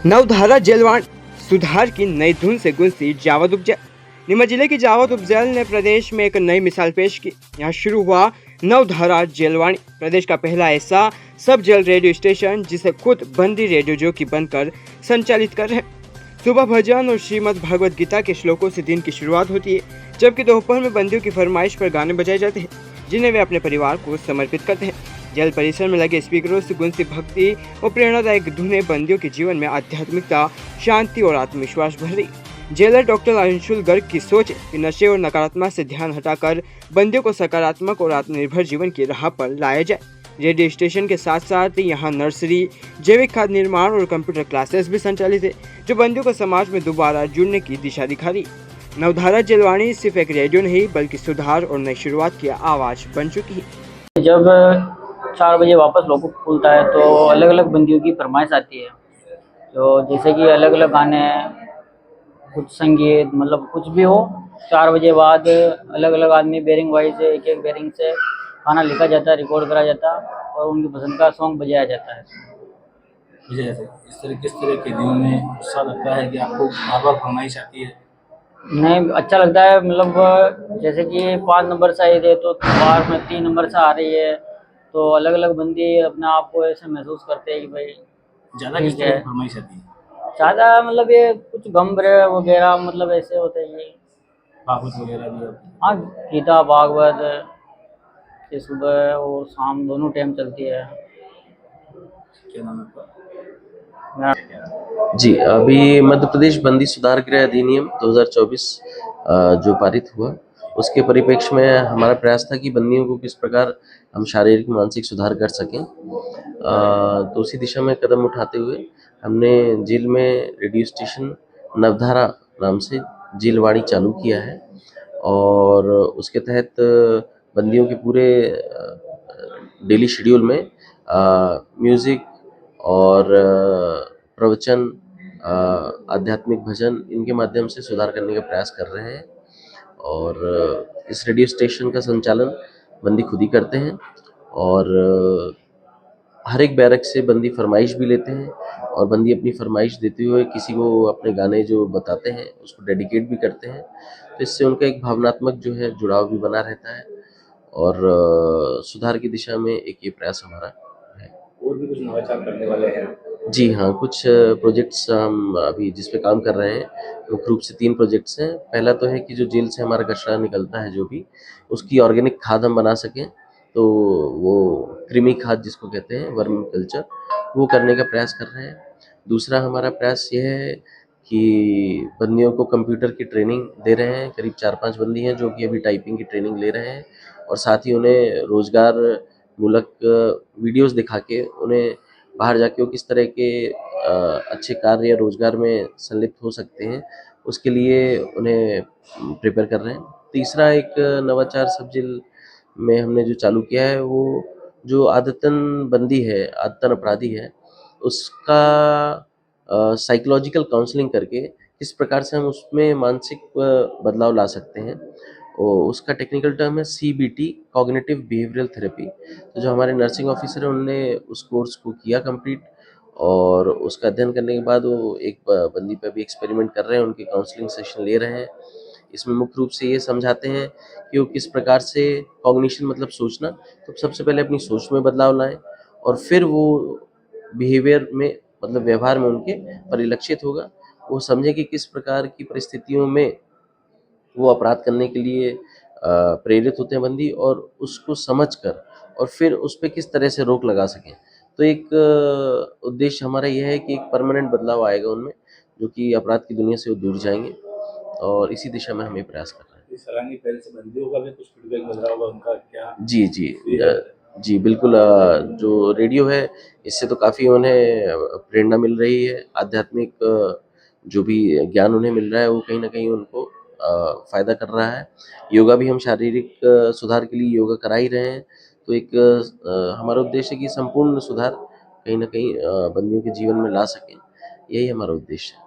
नवधारा जेलवाणी सुधार की नई धुन से गूंजी जावद उपजेल। नीमच जिले की जावद उपजेल ने प्रदेश में एक नई मिसाल पेश की। यहाँ शुरू हुआ नवधारा जेलवाणी, प्रदेश का पहला ऐसा सब जेल रेडियो स्टेशन जिसे खुद बंदी रेडियो जॉकी बनकर संचालित कर रहे हैं। सुबह भजन और श्रीमद् भगवद गीता के श्लोकों से दिन की शुरुआत होती है, जबकि दोपहर में बंदियों की फरमाइश पर गाने बजाए जाते हैं जिन्हें वे अपने परिवार को समर्पित करते हैं। जेल परिसर में लगे स्पीकरों से गूंजती भक्ति और प्रेरणादायक धुनें बंदियों के जीवन में आध्यात्मिकता, शांति और आत्मविश्वास भर रही। जेलर डॉक्टर अंशुल गर्ग की सोच है कि नशे और नकारात्मक से ध्यान हटाकर बंदियों को सकारात्मक और आत्मनिर्भर जीवन की राह पर लाया जाए। रेडियो स्टेशन के साथ साथ यहाँ नर्सरी, जैविक खाद निर्माण और कंप्यूटर क्लासेस भी संचालित है, जो बंदियों को समाज में दोबारा जुड़ने की दिशा दिखा रही। नवधारा जेलवाणी सिर्फ एक रेडियो नहीं बल्कि सुधार और नई शुरुआत की आवाज बन चुकी है। जब 4 बजे वापस लोगों को खुलता है तो अलग अलग बंदियों की फरमाइश आती है, तो जैसे कि अलग अलग गाने, कुछ संगीत, मतलब कुछ भी हो। 4 बजे बाद अलग अलग आदमी बेरिंग वाइज एक एक बेरिंग से गाना लिखा जाता है, रिकॉर्ड करा जाता है और उनकी पसंद का सॉन्ग बजाया जाता है। मुझे जैसे किस तरह के दिनों में उत्साह लगता है कि आपको बार बार फरमाइश आती है? नहीं, अच्छा लगता है। मतलब जैसे कि 5 नंबर से आई है तो बार में 3 नंबर से आ रही है, तो अलग अलग बंदी अपने आप को ऐसे महसूस करते हैं कि भाई ज़्यादा किस ठीक तरह है। की फरमाइश आती है? ज़्यादा मतलब ये कुछ गम वगैरह, मतलब ऐसे होते हैं ये। भागवत वगैरह भी आती है? हाँ, गीता भागवत ये सुबह और शाम दोनों टाइम चलती है। क्या नाम है आपका? जी, अभी मध्य प्रदेश बंदी सुधार गृह अधिनियम 2024 जो पारित हुआ, उसके परिप्रेक्ष्य में हमारा प्रयास था कि बंदियों को किस प्रकार हम शारीरिक मानसिक सुधार कर सकें। तो उसी दिशा में कदम उठाते हुए हमने जेल में रेडियो स्टेशन नवधारा नाम से जेलवाणी चालू किया है और उसके तहत बंदियों के पूरे डेली शेड्यूल में म्यूज़िक और प्रवचन, आध्यात्मिक भजन, इनके माध्यम से सुधार करने का प्रयास कर रहे हैं। और इस रेडियो स्टेशन का संचालन बंदी खुद ही करते हैं और हर एक बैरक से बंदी फरमाइश भी लेते हैं और बंदी अपनी फरमाइश देते हुए किसी को अपने गाने जो बताते हैं उसको डेडिकेट भी करते हैं, तो इससे उनका एक भावनात्मक जो है जुड़ाव भी बना रहता है और सुधार की दिशा में एक ये प्रयास हमारा है। और भी कुछ नवाचार करने वाले हैं? जी हाँ, कुछ प्रोजेक्ट्स हम अभी जिस पे काम कर रहे हैं, मुख्य रूप से 3 प्रोजेक्ट्स हैं। पहला तो है कि जो जेल से हमारा कचरा निकलता है जो भी, उसकी ऑर्गेनिक खाद हम बना सकें, तो वो कृमि खाद जिसको कहते हैं, वर्मी कल्चर, वो करने का प्रयास कर रहे हैं। दूसरा हमारा प्रयास ये है कि बंदियों को कंप्यूटर की ट्रेनिंग दे रहे हैं। करीब 4-5 बंदी हैं जो कि अभी टाइपिंग की ट्रेनिंग ले रहे हैं और साथ ही उन्हें रोज़गार मूलक वीडियोज़ दिखा के उन्हें बाहर जाके वो किस तरह के अच्छे कार्य या रोज़गार में संलिप्त हो सकते हैं, उसके लिए उन्हें प्रिपेयर कर रहे हैं। तीसरा एक नवाचार सब जेल में हमने जो चालू किया है, वो जो आदतन बंदी है, आदतन अपराधी है, उसका साइकोलॉजिकल काउंसलिंग करके किस प्रकार से हम उसमें मानसिक बदलाव ला सकते हैं। उसका टेक्निकल टर्म है सीबीटी, कॉग्निटिव बिहेवियरल थेरेपी। तो जो हमारे नर्सिंग ऑफिसर हैं उन्होंने उस कोर्स को किया कंप्लीट और उसका अध्ययन करने के बाद वो एक बंदी पे भी एक्सपेरिमेंट कर रहे हैं, उनके काउंसलिंग सेशन ले रहे हैं। इसमें मुख्य रूप से ये समझाते हैं कि वो किस प्रकार से कॉग्निशन मतलब सोचना, तो सबसे पहले अपनी सोच में बदलाव लाएँ और फिर वो बिहेवियर में मतलब व्यवहार में उनके परिलक्षित होगा। वो समझें कि किस प्रकार की परिस्थितियों में वो अपराध करने के लिए प्रेरित होते हैं बंदी और उसको समझकर और फिर उस पे किस तरह से रोक लगा सकें। तो एक उद्देश्य हमारा ये है कि एक परमानेंट बदलाव आएगा उनमें, जो कि अपराध की दुनिया से वो दूर जाएँगे और इसी दिशा में हम ये प्रयास कर रहे हैं। इस सराहनीय पहल से बंदियों का भी कुछ फीडबैक मिल रहा होगा, उनका क्या? जी, जी। जी, बिल्कुल जो रेडियो है, इससे तो काफ़ी उन्हें प्रेरणा मिल रही है, आध्यात्मिक जो भी ज्ञान उन्हें मिल रहा है, वो कहीं न कहीं उनको फ़ायदा कर रहा है। योगा भी हम शारीरिक सुधार के लिए योगा करा ही रहे हैं, तो एक हमारा उद्देश्य है कि संपूर्ण सुधार कहीं न कहीं बंदियों के जीवन में ला सकें, यही हमारा उद्देश्य है।